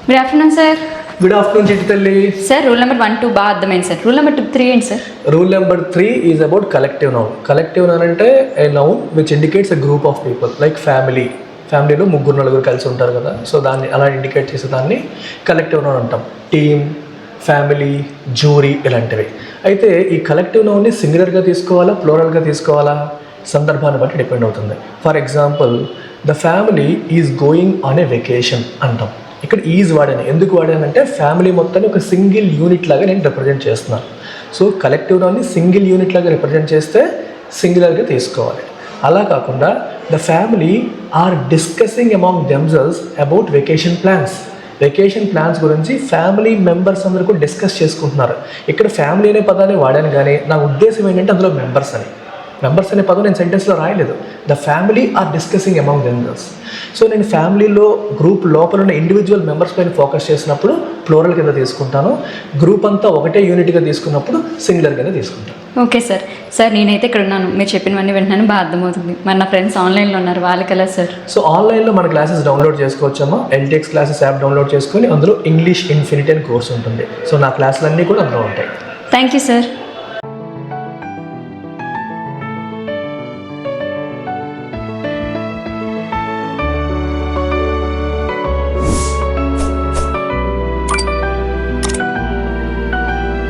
Good afternoon sir. Good afternoon చిట్టి తల్లి. Sir rule number 1, 2 బాగా అర్థమైంది సార్. రూల్ నెంబర్ 3 ఏంటి sir? Rule number 3 is about collective noun. Collective noun అంటే a noun which indicates a group of people like family. ఫ్యామిలీలో 3-4 కలిసి ఉంటారు కదా, సో దాన్ని అలా ఇండికేట్ చేసే దాన్ని కలెక్టివ్ నౌన్ అంటాం. టీమ్, ఫ్యామిలీ, జ్యూరీ ఇలాంటివి. అయితే ఈ కలెక్టివ్ నౌన్ని సింగులర్గా తీసుకోవాలా, ప్లూరల్గా తీసుకోవాలా, సందర్భాన్ని బట్టి డిపెండ్ అవుతుంది. For example, the family is going on a vacation అంటాం. ఇక్కడ ఈజ్ వాడాను. ఎందుకు వాడానంటే ఫ్యామిలీ మొత్తాన్ని ఒక సింగిల్ యూనిట్ లాగా నేను రిప్రజెంట్ చేస్తున్నాను. సో కలెక్టివ్ నౌన్ని సింగిల్ యూనిట్ లాగా రిప్రజెంట్ చేస్తే సింగులర్గా తీసుకోవాలి. అలా కాకుండా the family are discussing among themselves about vacation plans. Vacation plans గురించి ఫ్యామిలీ మెంబర్స్ అందరూ కూడా డిస్కస్ చేసుకుంటున్నారు. ఇక్కడ ఫ్యామిలీ అనే పదాన్ని వాడాను, కానీ నా ఉద్దేశం ఏంటంటే అందులో మెంబర్స్ అనే పదం నేను సెంటెన్స్లో రాయలేదు. The family are discussing among themselves. So నేను ఫ్యామిలీలో గ్రూప్ లోపల ఉన్న ఇండివిజువల్ మెంబర్స్ పైన ఫోకస్ చేసినప్పుడు ప్లూరల్ కింద తీసుకుంటాను. గ్రూప్ అంతా ఒకటే యూనిట్గా తీసుకున్నప్పుడు సింగులర్ కింద తీసుకుంటాను. Okay sir. సార్ నేనైతే ఇక్కడ ఉన్నాను, మీరు చెప్పినవన్నీ వింటున్నాను, బాగా అర్థమవుతుంది. మరి నా ఫ్రెండ్స్ ఆన్లైన్లో ఉన్నారు, వాళ్ళకి ఎలా సార్? సో ఆన్లైన్లో మన క్లాసెస్ డౌన్లోడ్ చేసుకోవచ్చమ్మా. LTX క్లాసెస్ యాప్ డౌన్లోడ్ చేసుకొని అందులో ఇంగ్లీష్ ఇన్ఫినిటీ అని కోర్స్ ఉంటుంది. సో నా క్లాసులన్నీ కూడా అందులో ఉంటాయి. Thank you sir.